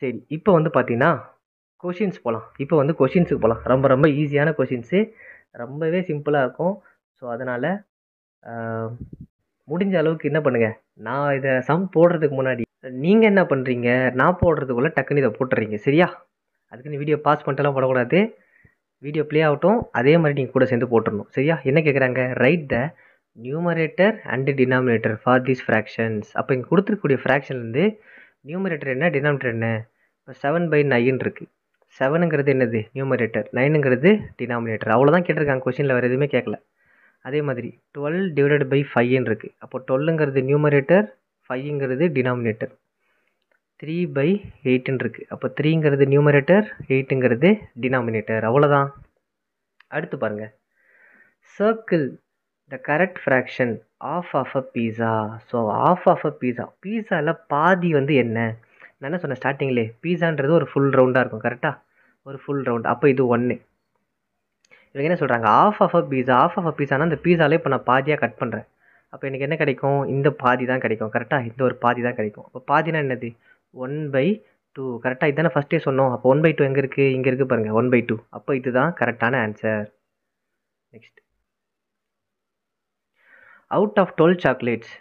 சரி, இப்போ வந்து பார்த்தீங்கன்னா, கொஷின்ஸ் போலாம். இப்போ வந்து கொஷின்ஸுக்கு போலாம். ரொம்ப ரொம்ப ஈஸியான கொஷின்ஸு. ரொம்பவே சிம்பிளா இருக்கும். ஸோ, அதனால அ முடிஞ்ச அளவுக்கு என்ன பண்ணுங்க, நான் இத சம் போடுறதுக்கு முன்னாடி, நீங்க என்ன பண்றீங்க, நான் போடுறதுக்குள்ள டக்குன்னு இத போட்டுறீங்க. சரியா? அதுக்குன்னு வீடியோ பாஸ் பண்ணிட்டுலாம் போடக்கூடாது. வீடியோ ப்ளே ஆகட்டும். அதே மாரி நீங்க கூட சேர்ந்து போட்டுறணும். சரியா? என்ன கேட்குறாங்க? Right the numerator and denominator for these fractions. அப்போ இங்க குடுத்துருக்கக்கூடிய ஃப்ராக்ஷன்லேருந்து நியூமரேட்டர் என்ன, டினாமினேட்டர் என்ன? இப்போ 7/9 இருக்கு. 7ங்கிறது என்னது? நியூமரேட்டர். 9ங்கிறது டினாமினேட்டர். அவ்வளோதான் கேட்டிருக்காங்க கொஸ்டினில், வேறு எதுவுமே கேட்கல. அதே மாதிரி 12/5 இருக்கு. அப்போ 12ங்கிறது நியூமரேட்டர், 5ங்கிறது டினாமினேட்டர். 3/8 இருக்கு. அப்போ 3ங்கிறது நியூமரேட்டர், 8ங்கிறது டினாமினேட்டர். அவ்வளோதான். அடுத்து பாருங்க. Circle the correct fraction half of a pizza. So half of a pizza, பீஸாவில் பாதி வந்து என்ன? நான் என்ன சொன்னேன் ஸ்டார்டிங்லே, பீஸான்றது ஒரு ஃபுல் ரவுண்டாக இருக்கும். கரெக்டாக? ஒரு ஃபுல் ரவுண்ட். அப்போ இது 1. இவங்க என்ன சொல்கிறாங்க? Half of a pizza. Half of a பீஸானா இந்த பீஸாலே இப்போ நான் பாதியாக கட் பண்ணுறேன். அப்போ எனக்கு என்ன கிடைக்கும்? இந்த பாதி தான் கிடைக்கும். கரெக்டாக? இந்த ஒரு பாதி தான் கிடைக்கும். அப்போ பாதினா என்னது? 1/2. கரெக்டாக? இதானே ஃபஸ்ட்டே சொன்னோம். அப்போ 1/2 எங்கே இருக்குது? இங்கே இருக்குது பாருங்கள், 1/2. அப்போ இதுதான் கரெக்டான answer. Next. Out of 12 chocolates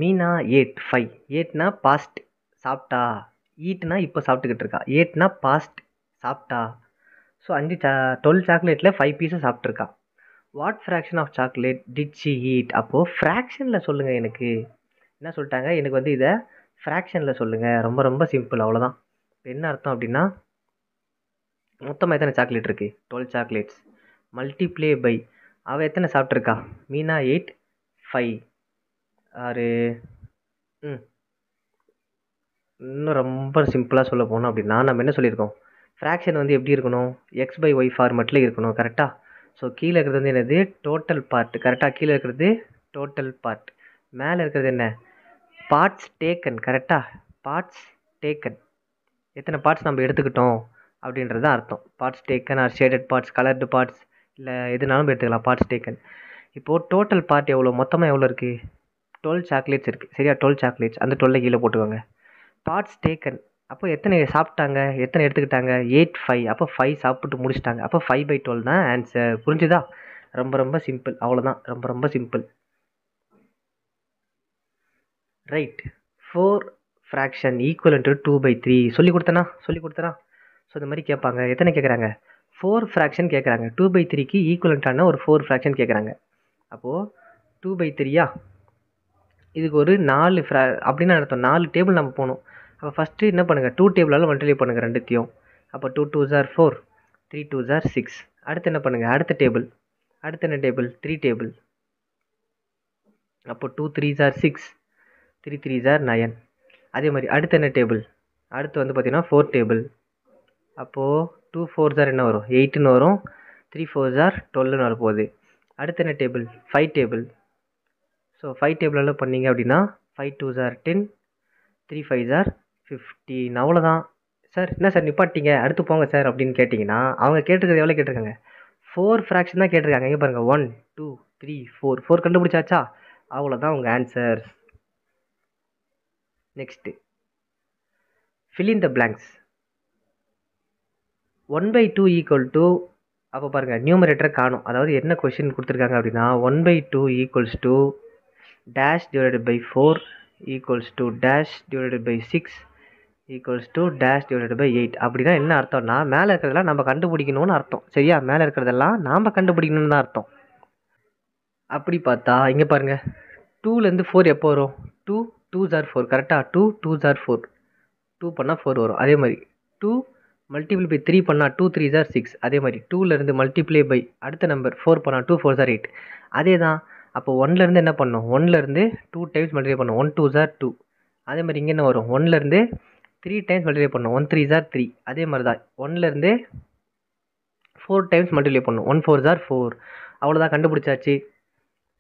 Meena ate 5. ஏட்னா பாஸ்ட், சாப்பிட்டா. ஈட்னா இப்போ சாப்பிட்டுக்கிட்டு இருக்கா. ஏட்னா பாஸ்ட், சாப்பிட்டா. ஸோ 12 சாக்லேட்டில் 5 பீஸை சாப்பிட்ருக்கா. What fraction of chocolate did she eat? அப்போது ஃப்ராக்ஷனில் சொல்லுங்கள். எனக்கு என்ன சொல்லிட்டாங்க? எனக்கு வந்து இதை ஃப்ராக்ஷனில் சொல்லுங்கள். ரொம்ப ரொம்ப சிம்பிள், அவ்வளோதான். இப்போ என்ன அர்த்தம் அப்படின்னா, மொத்தமாக எத்தனை சாக்லேட் இருக்குது? 12 சாக்லேட்ஸ். மல்டிப்ளே பை, அவள் எத்தனை சாப்பிட்ருக்கா? மீனா 8, 5. ஆறு. இன்னும் ரொம்ப சிம்பிளாக சொல்ல போனோம் அப்படின்னா, நம்ம என்ன சொல்லியிருக்கோம்? ஃப்ராக்ஷன் வந்து எப்படி இருக்கணும்? x/y ஃபார்மெட்டில் இருக்கணும். கரெக்டாக? ஸோ கீழே இருக்கிறது வந்து என்னது? Total part. கரெக்டாக? கீழே இருக்கிறது டோட்டல் பார்ட். மேலே இருக்கிறது என்ன? Parts taken. கரெக்டாக? Parts taken. எத்தனை பார்ட்ஸ் நம்ம எடுத்துக்கிட்டோம் அப்படின்றது தான் அர்த்தம். Parts taken or shaded parts, coloured parts, இல்லை எதுனாலும் எடுத்துக்கலாம். Parts taken. இப்போது டோட்டல் பார்ட் எவ்வளோ? மொத்தமாக எவ்வளோ இருக்குது? 12 சாக்லேட்ஸ் இருக்குது. சரியா? 12 சாக்லேட்ஸ். அந்த 12 கீழே போட்டுக்கோங்க. Parts taken. அப்போ எத்தனை சாப்பிட்டாங்க, எத்தனை எடுத்துக்கிட்டாங்க? 8, 5. அப்போ 5 சாப்பிட்டு முடிச்சிட்டாங்க. அப்போ 5/12 தான் ஆன்சர். புரிஞ்சுதா? ரொம்ப ரொம்ப சிம்பிள், அவ்வளோதான். ரொம்ப ரொம்ப simple. Right. 4 fraction equal to 2/3. சொல்லி கொடுத்தனா? ஸோ இந்த மாதிரி கேட்பாங்க. எத்தனை கேட்குறாங்க? 4 ஃப்ராக்ஷன் கேட்குறாங்க. 2/3க்கு ஈக்குவலண்ட்டான ஒரு 4 ஃப்ராக்ஷன் கேட்குறாங்க. அப்போது 2/3யா, இதுக்கு ஒரு 4 அப்படின்னு அர்த்தம். 4 டேபிள் நம்ம போகணும். அப்போ ஃபஸ்ட்டு என்ன பண்ணுங்கள்? 2 டேபிளால் மல்டிப்ளை பண்ணுங்கள் ரெண்டுத்தையும். அப்போ 2 2s are 4, 3 2s are 6. அடுத்து என்ன பண்ணுங்கள்? அடுத்த டேபிள். அடுத்து என்ன டேபிள்? 3 டேபிள். அப்போ 2 3s are 6, 3 3s are 9. அதே மாதிரி அடுத்து என்ன டேபிள்? அடுத்து வந்து பார்த்தீங்கன்னா 4 டேபிள். அப்போது 2 4s are என்ன வரும்? 8ன்னு வரும். 3 4s are 12ன்னு வரப்போகுது. அடுத்து என்ன டேபிள்? 5 டேபிள். ஸோ 5 டேபிளெல்லாம் பண்ணீங்க அப்படின்னா 5 2s are 10, 3 5s are 15. அவ்வளோதான். சார் என்ன சார் நிப்பாட்டிங்க, அடுத்து போங்க சார் அப்படின்னு கேட்டிங்கன்னா, அவங்க கேட்டிருக்கிறது எவ்வளோ கேட்டிருக்காங்க? 4 ஃப்ராக்ஷன் தான் கேட்டிருக்காங்க. இங்கே பாருங்கள், 1 2 3 4. 4 கண்டுபிடிச்சாச்சா? அவ்வளோதான் உங்கள் answer. Next, fill in the blanks. 1/2 equal to, அப்போ பாருங்கள் நியூமரேட்டரை காணும். அதாவது என்ன கொஷின் கொடுத்துருக்காங்க அப்படின்னா, 1/2 equals to dash divided by 4 equals to dash divided by 6 equals to dash divided by 8. அப்படின்னா என்ன அர்த்தம்னா, மேலே இருக்கிறதெல்லாம் நம்ம கண்டுபிடிக்கணும்னு அர்த்தம். சரியா? மேலே இருக்கிறதெல்லாம் நாம் கண்டுபிடிக்கணும்னு தான் அர்த்தம். அப்படி பார்த்தா இங்கே பாருங்கள், 2லேருந்து 4 எப்போ வரும்? 2 2s are 4. கரெக்டாக? 2 2s are 4. 2 பண்ணால் 4 வரும். அதே மாதிரி 2 மல்டிப்ளை பை 3 பண்ணால் 2 3s are 6. அதே மாதிரி 2லேருந்து மல்டிப்ளை பை அடுத்த நம்பர் 4 பண்ணால் 2 4s are 8. அதே தான். அப்போ 1லேருந்து என்ன பண்ணணும்? 1லேருந்து 2 டைம்ஸ் மல்டிப்ளை பண்ணணும். 1 2s are 2. அதே மாதிரி இங்கே என்ன வரும்? 1லேருந்து 3 டைம்ஸ் மல்டிப்ளை பண்ணணும். 1 3s are 3. அதே மாதிரி தான் 1லேருந்து 4 டைம்ஸ் மல்டிப்ளை பண்ணணும். 1 4s are 4. அவ்வளோதான், கண்டுபிடிச்சாச்சு.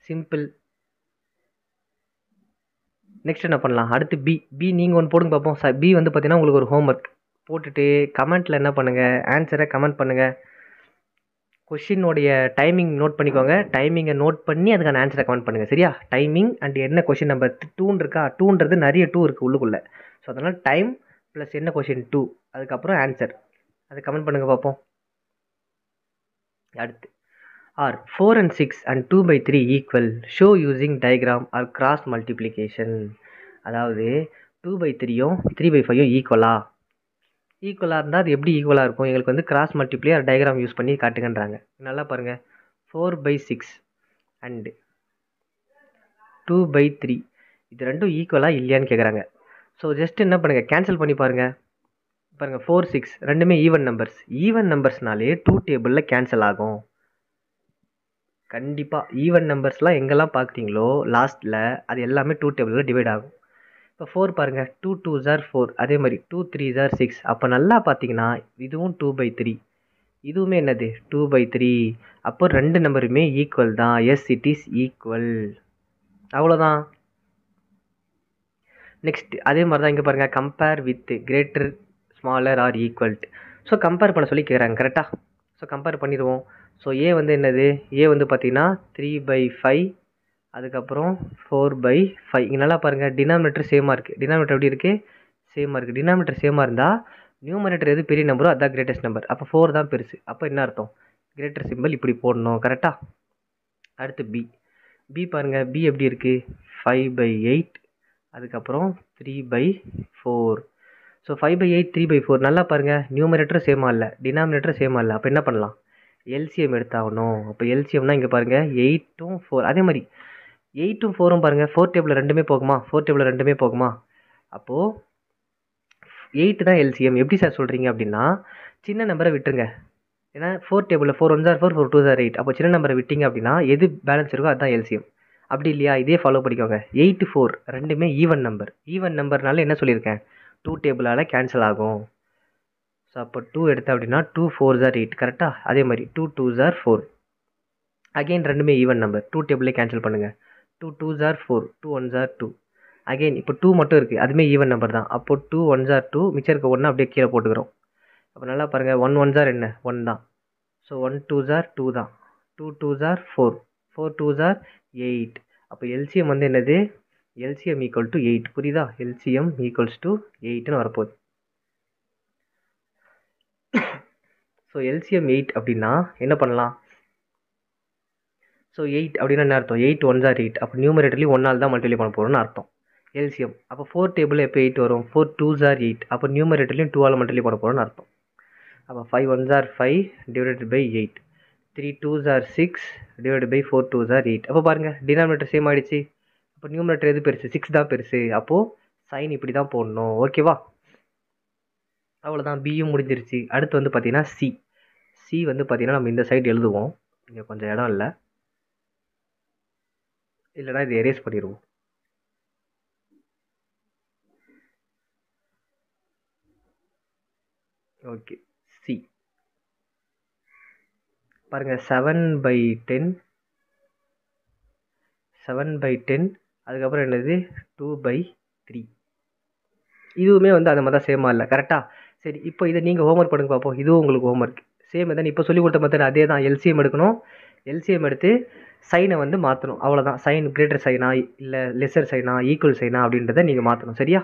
சிம்பிள். நெக்ஸ்ட் என்ன பண்ணலாம்? அடுத்து பி நீங்கள் ஒன்று போடுங்க பார்ப்போம். பி வந்து பார்த்தீங்கன்னா உங்களுக்கு ஒரு ஹோம்ஒர்க் போட்டுட்டு கமெண்ட்டில் என்ன பண்ணுங்கள்? ஆன்சரை கமெண்ட் பண்ணுங்கள். கொஷினோடைய டைமிங் நோட் பண்ணிக்கோங்க. டைமிங்கை நோட் பண்ணி அதுக்கான ஆன்சரை கமெண்ட் பண்ணுங்கள். சரியா? டைமிங் அண்ட் என்ன கொஷின் நம்பர் 2 இருக்கா? 2ன்றது நிறைய 2 இருக்குது உள்ளுக்குள்ளே. ஸோ அதனால் டைம் ப்ளஸ் என்ன கொஷின் 2, அதுக்கப்புறம் ஆன்சர். அதை கமெண்ட் பண்ணுங்கள் பார்ப்போம். அடுத்து are 4 and 6 and 2/3 equal show using diagram or cross multiplication. அதாவது 2/3யும் 3/5யும் ஈக்குவலாக இருந்தால் அது எப்படி ஈக்குவலாக இருக்கும்? எங்களுக்கு வந்து cross multiply or diagram use பண்ணி காட்டுங்கன்றாங்க. நல்லா பாருங்கள், 4/6 அண்டு 2/3 இது ரெண்டும் ஈக்குவலாக இல்லையான்னு கேட்குறாங்க. ஸோ ஜஸ்ட் என்ன பண்ணுங்கள், கேன்சல் பண்ணி பாருங்கள். 4, 6 ரெண்டுமே ஈவன் நம்பர்ஸ்னாலே 2 டேபிளில் கேன்சல் ஆகும். கண்டிப்பாக ஈவன் நம்பர்ஸ்லாம் எங்கெல்லாம் பார்க்குறீங்களோ லாஸ்ட்டில் அது எல்லாமே 2 டேபிளில் டிவைட் ஆகும். இப்போ 4 பாருங்கள், 2 2s are 4, அதே மாதிரி 2 3s are 6. அப்போ நல்லா பார்த்தீங்கன்னா இதுவும் 2/3, இதுவுமே என்னது 2/3. அப்போ ரெண்டு நம்பருமே ஈக்குவல் தான். Yes, it is equal. அவ்வளோதான். நெக்ஸ்ட் அதே மாதிரி தான் இங்கே பாருங்கள், compare with greater smaller or equal. So compare பண்ண சொல்லி கேட்குறாங்க கரெக்டாக. ஸோ கம்பேர் பண்ணிடுவோம். ஸோ ஏ வந்து என்னது, ஏ வந்து பார்த்தீங்கன்னா 3/5, அதுக்கப்புறம் 4/5. இங்கே நல்லா பாருங்கள், டினாமினேட்டர் சேமாக இருக்குது. டினாமினேட்டர் எப்படி இருக்குது, சேமாக இருக்குது. டினாமினேட்டர் சேமாக இருந்தால் நியூமரேட்டர் எது பெரிய நம்பரோ அதுதான் கிரேட்டஸ்ட் நம்பர். அப்போ 4 தான் பெருசு. அப்போ என்ன அர்த்தம், கிரேட்டர் சிம்பிள் இப்படி போடணும் கரெக்டாக. அடுத்து பி பாருங்கள், பி எப்படி இருக்குது, 5/8, அதுக்கப்புறம் 3/4. ஸோ 5/8 3/4 நல்லா பாருங்கள், நியூமரேட்டர் சேமாக இல்லை, டினாமினேட்டர் சேமாக இல்லை. அப்போ என்ன பண்ணலாம், எல்சிஎம் எடுத்தாகணும். அப்போ எல்சிஎம்னா இங்கே பாருங்கள் 8ம் 4, அதே மாதிரி 8ம் 4ம் பாருங்கள் 4 டேபிளில் ரெண்டுமே போகுமா. அப்போது 8 தான் எல்சிஎம். எப்படி சார் சொல்கிறீங்க அப்படின்னா, சின்ன நம்பரை விட்டுருங்க. ஏன்னா 4 டேபிளில் 4 1s are 4, 4 2s are 8. அப்போ சின்ன நம்பரை விட்டீங்க அப்படின்னா எது பேலன்ஸ் இருக்கோ அதுதான் எல்சிஎம். அப்படி இல்லையா, இதே ஃபாலோ பண்ணிக்கோங்க. 8 4 ரெண்டுமே ஈவன் நம்பர்னால என்ன சொல்லியிருக்கேன், 2 டேபிளால் கேன்சல் ஆகும். ஸோ அப்போ 2 எடுத்தேன் அப்படின்னா 2 4s are 8 கரெக்டாக. அதே மாதிரி 2 2s are 4. அகெயின் ரெண்டுமே ஈவன் நம்பர், 2 டேபிளே கேன்சல் பண்ணுங்கள். 2 2s are 4, 2 1s are 2. Again இப்போ 2 மட்டும் இருக்குது, அதுவுமே ஈவன் நம்பர் தான். அப்போ 2 1s are 2, மிச்சம் இருக்க 1 அப்படியே கீழே போட்டுக்கிறோம். அப்போ நல்லா பாருங்கள், 1 1s are என்ன 1 தான். ஸோ 1 2s are 2 தான். 2 2s are 4, 4 2s are 8. அப்போ எல்சிஎம் வந்து என்னது, எல்சிஎம் ஈக்குவல் டு 8. புரியுதா, எல்சிஎம் ஈக்குவல்ஸ் டு 8ன்னு வரப்போகுது. ஸோ எல்சிஎம் 8 அப்படின்னா என்ன பண்ணலாம், ஸோ 8 அப்படின்னா என்ன அர்த்தம், 8 1s are 8. அப்போ நியூமரேட்டர்லேயும் 1 தான் மல்டிப்ளை பண்ண போகிறோம்னு அர்த்தம். எல்சிஎம் அப்போ 4 டேபிளில் எப்போ 8 வரும், 4 2s are 8. அப்போ நியூமரேட்டர்லேயும் 2 மல்டிப்ளை பண்ண போகிறோம்னு அர்த்தம். அப்போ 5 1s are 5 divided by 8, 3 2s are 6 divided by 4 2s are 8. அப்போ பாருங்கள் டினாமினேட்டர் சேம் ஆகிடுச்சு. அப்போ நியூமரேட்டர் எது பெருசு, 6 தான் பெருசு. அப்போது சைன் இப்படி தான் போடணும். ஓகேவா, அவ்வளோதான். பியும் முடிஞ்சிருச்சு. அடுத்து வந்து பார்த்தீங்கன்னா சி வந்து பார்த்தீங்கன்னா நம்ம இந்த சைடு எழுதுவோம். இங்கே கொஞ்சம் இடம் இல்லைனா இது எரேஸ் பண்ணிடுவோம். ஓகே, சி பாருங்கள் 7/10, அதுக்கப்புறம் என்னது 2/3. இதுவுமே வந்து அந்த மாதிரி தான் சேமாக இல்லை கரெக்டாக. சரி, இப்போ இதை நீங்கள் ஹோம்ஒர்க் பண்ணுங்க பார்ப்போம். இதுவும் உங்களுக்கு ஹோம்ஒர்க் சேம் தான். இப்போ சொல்லிக் கொடுத்த மெத்தட் அதே தான். எல்சிஎம் எடுக்கணும், எல்சிஎம் எடுத்து சைனை வந்து மாற்றணும். அவ்வளோதான். சைன் கிரேட்டர் சைனா இல்லை லெஸர் சைனா ஈக்குவல் சைனா அப்படின்றத நீங்கள் மாற்றணும். சரியா,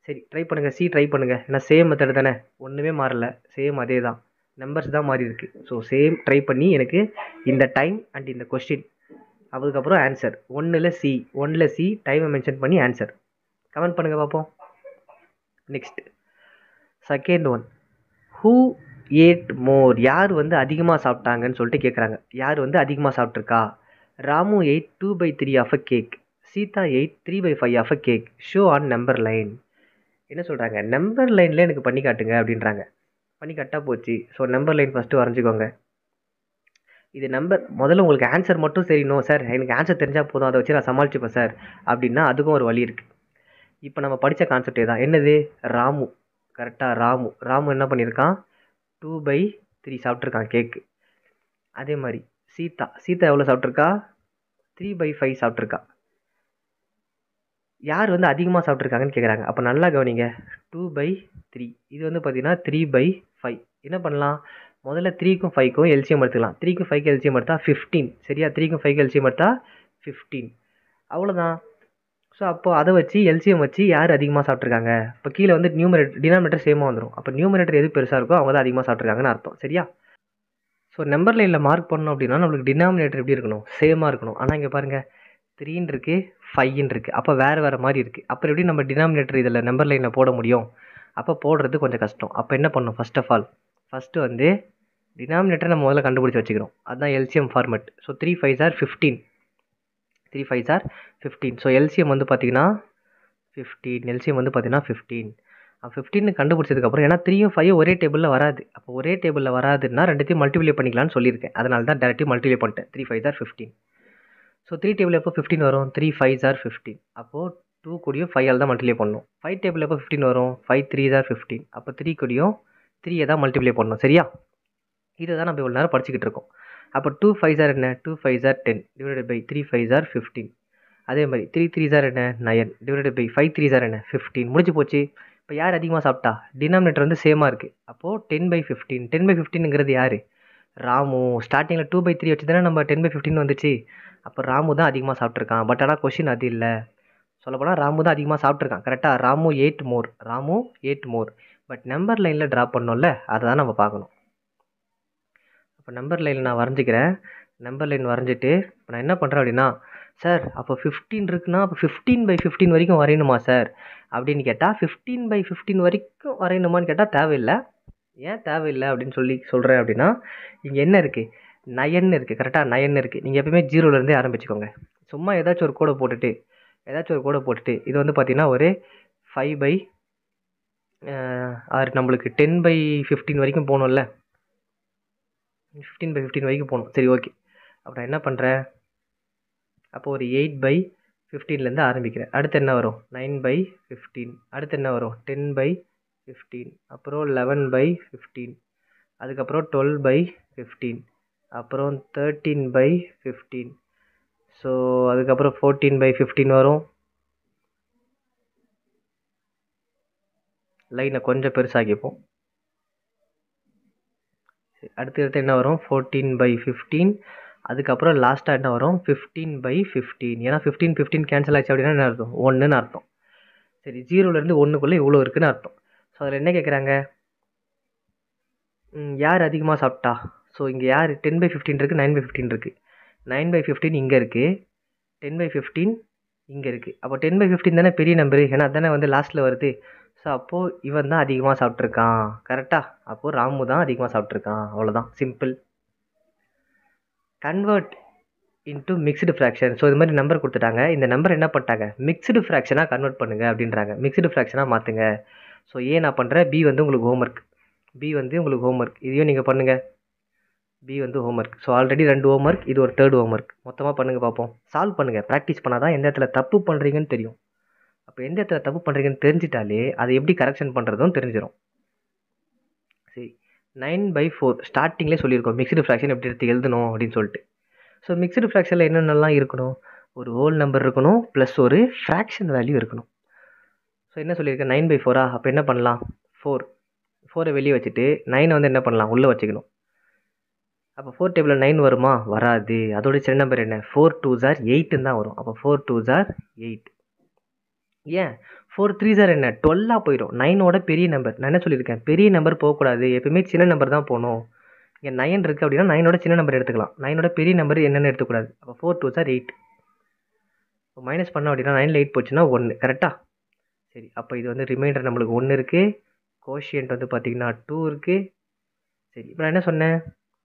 சரி ட்ரை பண்ணுங்கள். சி ட்ரை பண்ணுங்கள். ஏன்னா சேம் மெத்தட் தானே, ஒன்றுமே மாறல, சேம் அதே தான், நம்பர்ஸ் தான் மாறி இருக்குது. ஸோ சேம் ட்ரை பண்ணி எனக்கு இந்த டைம் அண்ட் இந்த கொஸ்டின், அதுக்கப்புறம் ஆன்சர் 1ல் சி டைமை மென்ஷன் பண்ணி ஆன்சர் கமெண்ட் பண்ணுங்கள் பார்ப்போம். Next second one, who ate more, யார் வந்து அதிகமாக சாப்பிட்டாங்கன்னு சொல்லிட்டு கேட்குறாங்க. யார் வந்து அதிகமாக சாப்பிட்ருக்கா. Ramu ate 2/3 of a cake, Sita ate 3/5 of a cake, show on number line. என்ன சொல்கிறாங்க, நம்பர் லைனில் எனக்கு பண்ணி காட்டுங்க அப்படின்றாங்க. பண்ணி காட்டா போச்சு. ஸோ நம்பர் லைன் ஃபஸ்ட்டு வரைஞ்சிக்கோங்க. இது நம்பர் முதல்ல உங்களுக்கு ஆன்சர் மட்டும் தெரியணும் சார், எனக்கு ஆன்சர் தெரிஞ்சால் போதும், அதை வச்சு நான் சமாளிச்சுப்பேன் சார் அப்படின்னா அதுக்கும் ஒரு வழி இருக்குது. இப்போ நம்ம படித்த கான்செப்டே தான். என்னது, ராமு கரெக்டாக. ராமு என்ன பண்ணியிருக்கான், 2/3 சாப்பிட்ருக்கான் கேக்கு. அதே மாதிரி சீதா எவ்வளோ சாப்பிட்ருக்கா, 3/5 சாப்பிட்ருக்கா. யார் வந்து அதிகமாக சாப்பிட்ருக்காங்கன்னு கேட்குறாங்க. அப்போ நல்லா கவனிங்க, 2/3 இது வந்து பார்த்தீங்கன்னா 3/5. என்ன பண்ணலாம், முதல்ல 3க்கும் 5க்கும் எல்சிஎம் எடுத்துக்கலாம். 3க்கும் 5க்கு எல்சிஎம் எடுத்தால் 15. சரியா, 3க்கும் 5க்கு எல்சிஎம் எடுத்தால் 15. அவ்வளோதான். ஸோ அப்போ அதை வச்சு எல்சிஎம் வச்சு யார் அதிகமாக சாப்பிட்ருக்காங்க. இப்போ கீழே வந்து டினாமினேட்டர் சேமாக வந்துடும். அப்போ நியூமரேட்டர் எது பெருசாக இருக்கோ அவங்க தான் அதிகமாக சாப்பிட்ருக்காங்கன்னு அர்த்தம். சரியா? ஸோ நம்பர் லைனில் மார்க் பண்ணோம் அப்படின்னா நம்மளுக்கு டினாமினேட்டர் எப்படி இருக்கணும், சேமாக இருக்கணும். ஆனால் இங்கே பாருங்கள் 3 இருக்குது 5 இருக்குது. அப்போ வேறு மாதிரி இருக்குது. அப்புறம் எப்படி நம்ம டினாமினேட்டர் இதில் நம்பர் லைனில் போட முடியும்? அப்போ போடுறது கொஞ்சம் கஷ்டம். அப்போ என்ன பண்ணணும், ஃபர்ஸ்ட் ஆஃப் ஆல் ஃபஸ்ட்டு வந்து டினாமினேட்டரை நம்ம முதல்ல கண்டுபிடிச்சி வச்சுக்கிறோம். அதுதான் LCM format. So 3 5s are 15. 3 5s are 15. So LCM வந்து பார்த்தீங்கன்னா 15. எல்சிஎம் வந்து பார்த்தீங்கன்னா 15. 15 கண்டுபிடிச்சதுக்கப்புறம் ஏன்னா 3யும் 5யும் ஒரே டேபிளில் வராது. அப்போ ஒரே டேபிளில் வராதுன்னா ரெண்டுத்தையும் மல்டிப்ளை பண்ணிக்கலாம்னு சொல்லியிருக்கேன். அதனால தான் டேரெக்டாக மல்டிப்ளை பண்ணிட்டேன். 3 5s are 15. ஸோ 3 டேபிள் எப்போ 15 வரும், 3 5s are 15. அப்போது 2 கூடியும் 5 தான் மல்டிப்ளை பண்ணணும். 5 டேபிள் எப்போ 15 வரும், 5 3s are 15. அப்போ 3 கூடியும் 3 தான் மல்டிப்ளை பண்ணணும். சரியா? இதை தான் நம்ம இவ்வளோ நேரம் படிச்சுக்கிட்டு இருக்கோம். அப்போ 2 5s are என்ன, 2 5s are 10 divided by 3 5s are 15. அதே மாதிரி 3 3s are என்ன, 9 டிவைடட் பை 5 3s are என்ன, 15. முடிஞ்சு போச்சு. இப்போ யார் அதிகமாக சாப்பிட்டா, டினாமினேட்டர் வந்து சேமாக இருக்குது. அப்போது 10/15. 10/15ங்கிறது யார், ராமு. ஸ்டார்டிங்கில் 2/3 வச்சு தானே நம்ம 10/15 வந்துச்சு. அப்போ ராமு தான் அதிகமாக சாப்பிட்ருக்கான். பட் ஆனால் கொஷின் அது இல்லை. சொல்லப்போனால் ராமு தான் அதிகமாக சாப்பிட்ருக்கான். கரெக்டாக Ramu 8 more. Ramu 8 more. But number லைனில் ட்ராப் பண்ணோம்ல, அதை தான் நம்ம பார்க்கணும். அப்போ நம்பர் லைனில் நான் வரைஞ்சிக்கிறேன். நம்பர் லைன் வரைஞ்சிட்டு இப்போ நான் என்ன பண்ணுறேன் அப்படின்னா, சார் அப்போ 15 இருக்குன்னா அப்போ 15/15 வரைக்கும் வரையணுமா சார் அப்படின்னு கேட்டால் 15/15 வரைக்கும் வரையணுமான்னு கேட்டால் தேவையில்லை. ஏன் தேவையில்லை அப்படின்னு சொல்கிறேன் அப்படின்னா, இங்கே என்ன இருக்குது, 9 இருக்குது. கரெக்டாக 9 இருக்குது. நீங்கள் எப்பயுமே 0லேருந்தே ஆரம்பிச்சுக்கோங்க. சும்மா ஏதாச்சும் ஒரு கோடை போட்டுட்டு இது வந்து பார்த்தீங்கன்னா ஒரு 5 நம்மளுக்கு 10/15 வரைக்கும் போகணும்ல, 15/15 வரைக்கும் போகணும். சரி, ஓகே. அப்போ நான் என்ன பண்ணுறேன், அப்போ ஒரு 8/15லேருந்து ஆரம்பிக்கிறேன். அடுத்து என்ன வரும், 9/15. அடுத்து என்ன வரும், 10/15. அப்புறம் 11/15. அதுக்கப்புறம் 12/15. அப்புறம் 13/15. ஸோ அதுக்கப்புறம் 14/15 வரும். லைனை கொஞ்சம் பெருசாகிப்போம். அடுத்து என்ன வரும், 14/15. அதுக்கப்புறம் லாஸ்ட்டாக என்ன வரும், 15/15. ஏன்னா 15 15 கேன்சல் ஆச்சு அப்படின்னா என்ன அர்த்தம், 1ன்னு அர்த்தம். சரி, 0லேருந்து 1க்குள்ளே இவ்வளோ இருக்குன்னு அர்த்தம். ஸோ அதில் என்ன கேட்குறாங்க, யார் அதிகமாக சாப்பிட்டா. ஸோ இங்கே யார் 10/15 இருக்குது, 9/15 இருக்குது. 9/15 இங்கே இருக்குது, 10/15 இங்கே இருக்குது. அப்போ 10/15 தானே பெரிய நம்பரு, ஏன்னா தானே வந்து லாஸ்ட்டில் வருது. ஸோ அப்போது இவன் தான் அதிகமாக சாப்பிட்ருக்கான். கரெக்டாக? அப்போது ராமு தான் அதிகமாக சாப்பிட்ருக்கான். அவ்வளோதான், simple. Convert into mixed fraction. So இது மாதிரி நம்பர் கொடுத்துட்டாங்க. இந்த நம்பர் என்ன பண்ணிட்டாங்க, மிக்ஸ்டு ஃப்ராக்ஷனாக கன்வெர்ட் பண்ணுங்கள் அப்படின்றாங்க. மிக்ஸ்டு ஃப்ராக்ஷனாக மாற்றுங்க. ஸோ நான் பண்ணுறேன், பி வந்து உங்களுக்கு ஹோம்ஒர்க். இதையும் நீங்கள் பண்ணுங்கள். பி வந்து ஹோம்ஒர்க். ஸோ ஆல்ரெடி 2 ஹோம்ஒர்க், இது ஒரு 3rd ஹோம்ஒர்க். மொத்தமாக பண்ணுங்கள் பார்ப்போம். சால்வ் பண்ணுங்கள். ப்ராக்டிஸ் பண்ணால் தான் எந்த இடத்துல தப்பு பண்ணுறீங்கன்னு தெரியும். அப்போ எந்த இடத்துல தப்பு பண்ணுறீங்கன்னு தெரிஞ்சிட்டாலே அதை எப்படி கரெக்ஷன் பண்ணுறதும் தெரிஞ்சிடும். சரி, 9/4 ஸ்டார்டிங்லேயே சொல்லியிருக்கோம் மிக்ஸ்டு ஃப்ராக்ஷன் எப்படி எடுத்து எழுதணும் அப்படின்னு சொல்லிட்டு. ஸோ மிக்ஸ்டு ஃப்ராக்ஷனில் என்னென்னலாம் இருக்கணும், ஒரு ஹோல் நம்பர் இருக்கணும், ப்ளஸ் ஒரு ஃப்ராக்ஷன் வேல்யூ இருக்கணும். ஸோ என்ன சொல்லியிருக்கேன், 9/4. அப்போ என்ன பண்ணலாம், 4 வெளியே வச்சுட்டு 9 வந்து என்ன பண்ணலாம், உள்ளே வச்சுக்கணும். அப்போ 4 டேபிளில் 9 வருமா, வராது. அதோட சின்ன நம்பர் என்ன, 4 2s are 8ன்னு தான் வரும். அப்போ 4 2s are 8. ஏன் 4 3s are என்ன, 12ஆக போயிடும். 9ஓட பெரிய நம்பர். நான் என்ன சொல்லியிருக்கேன், பெரிய நம்பர் போகக்கூடாது, எப்பவுமே சின்ன நம்பர் தான் போகணும். இங்கே 9 இருக்குது அப்படின்னா 9ஓட சின்ன நம்பர் எடுத்துக்கலாம். 9ஓட பெரிய நம்பர் என்னென்னு எடுத்துக்கூடாது. அப்போ 4 2s are 8. இப்போ மைனஸ் பண்ணோம் அப்படின்னா 9ல் 8 போச்சுன்னா 1. கரெக்டாக? சரி, அப்போ இது வந்து ரிமைண்டர் நம்மளுக்கு 1 இருக்குது. கோஷியன்ட் வந்து பார்த்திங்கன்னா 2 இருக்குது. சரி, இப்போ நான் என்ன சொன்னேன்,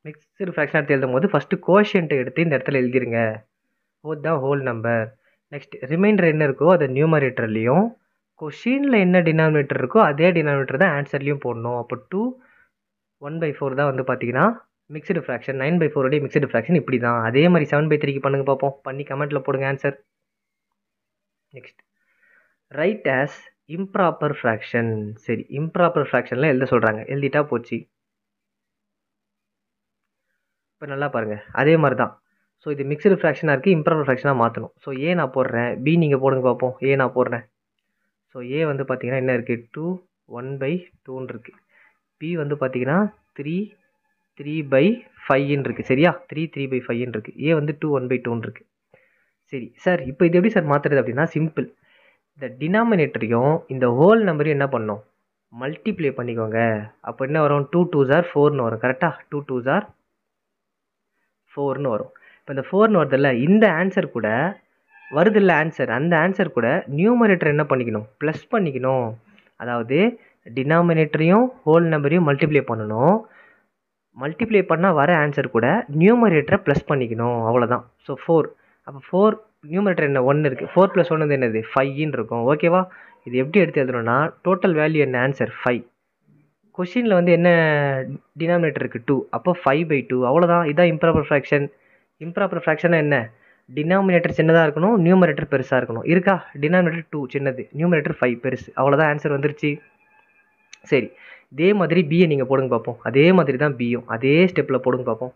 மிக்ஸ்டு ஃப்ராக்ஷன் எடுத்து எழுதும் போது ஃபஸ்ட்டு கோஷியன்ட்டை எடுத்து இந்த இடத்துல எழுதிருங்க. தான் ஹோல் நம்பர். நெக்ஸ்ட் ரிமைண்டர் என்ன இருக்கோ அதை நியூமரேட்டர்லேயும், கொஷினில் என்ன டினாமினேட்டர் இருக்கோ அதே டினாமினேட்டர் தான் ஆன்சர்லேயும் போடணும். அப்போ 2 1/4 தான் வந்து பார்த்தீங்கன்னா மிக்ஸ்டு ஃப்ராக்ஷன். 9/4 மிக்ஸ்டு ஃப்ராக்ஷன் இப்படி தான். அதே மாதிரி 7/3க்கு பண்ணுங்க பார்ப்போம். பண்ணி கமெண்ட்டில் போடுங்க answer. Next, right as improper fraction. சரி, இம்ப்ராப்பர் ஃப்ராக்ஷனில் எழுத சொல்கிறாங்க. எழுதிட்டா போச்சு. இப்போ நல்லா பாருங்கள், அதே மாதிரி தான். ஸோ இது மிக்ஸ்டு ஃப்ராக்ஷனாக இருக்குது, இம்ப்ராப்பர் ஃப்ராக்ஷனாக மாற்றணும். ஸோ நான் போடுறேன், பி நீங்கள் போடுங்க பார்ப்போம். நான் போடுறேன். ஸோ வந்து பார்த்தீங்கன்னா என்ன இருக்குது, 2 1/2ன்னு இருக்குது. பி வந்து பார்த்தீங்கன்னா 3 3/5ன்னு இருக்குது. சரியா, 3 3/5ன்னு இருக்குது. வந்து 2 1/2ன்னு இருக்குது. சரி சார், இப்போ இது எப்படி சார் மாற்றுறது அப்படின்னா சிம்பிள். இந்த டினாமினேட்டரையும் இந்த ஹோல் நம்பரையும் என்ன பண்ணணும், மல்டிப்ளை பண்ணிக்கோங்க. அப்போ என்ன வரும், 2 2s are 4ன்னு வரும். கரெக்டாக 2 2s are 4ன்னு வரும். இப்போ இந்த 4ன்னு வருதுல்ல, இந்த ஆன்சர் கூட வருதில்ல ஆன்சர், அந்த ஆன்சர் கூட நியூமரேட்டர் என்ன பண்ணிக்கணும், ப்ளஸ் பண்ணிக்கணும். அதாவது டினாமினேட்டரையும் ஹோல் நம்பரையும் மல்டிப்ளை பண்ணணும். மல்டிப்ளை பண்ணால் வர ஆன்சர் கூட நியூமரேட்டரை ப்ளஸ் பண்ணிக்கணும், அவ்வளோதான். ஸோ 4. அப்போ 4 நியூமரேட்டர் என்ன 1 இருக்குது, 4 + 1 வந்து என்னது 5ன்னு இருக்கும். ஓகேவா? இது எப்படி எடுத்து எழுதணும்னா டோட்டல் வேல்யூ என்ன, ஆன்சர் 5. கொஷினில் வந்து என்ன டினாமினேட்டர் இருக்குது 2, அப்போ 5/2, அவ்வளோதான். இதான் இம்ப்ராப்பர் ஃப்ராக்ஷன். இம்ப்ராப்பர் ஃப்ராக்ஷனாக என்ன, டினாமினேட்டர் சின்னதாக இருக்கணும், நியூமரேட்டர் பெருசாக இருக்கணும். இருக்கா? டினாமினேட்டர் 2 சின்னது, நியூமரேட்டர் 5 பெருசு, அவ்வளோதான் ஆன்சர் வந்துருச்சு. சரி, இதே மாதிரி பியை நீங்கள் போடுங்க பார்ப்போம். அதே மாதிரி தான் பியும், அதே ஸ்டெப்பில் போடுங்க பார்ப்போம்.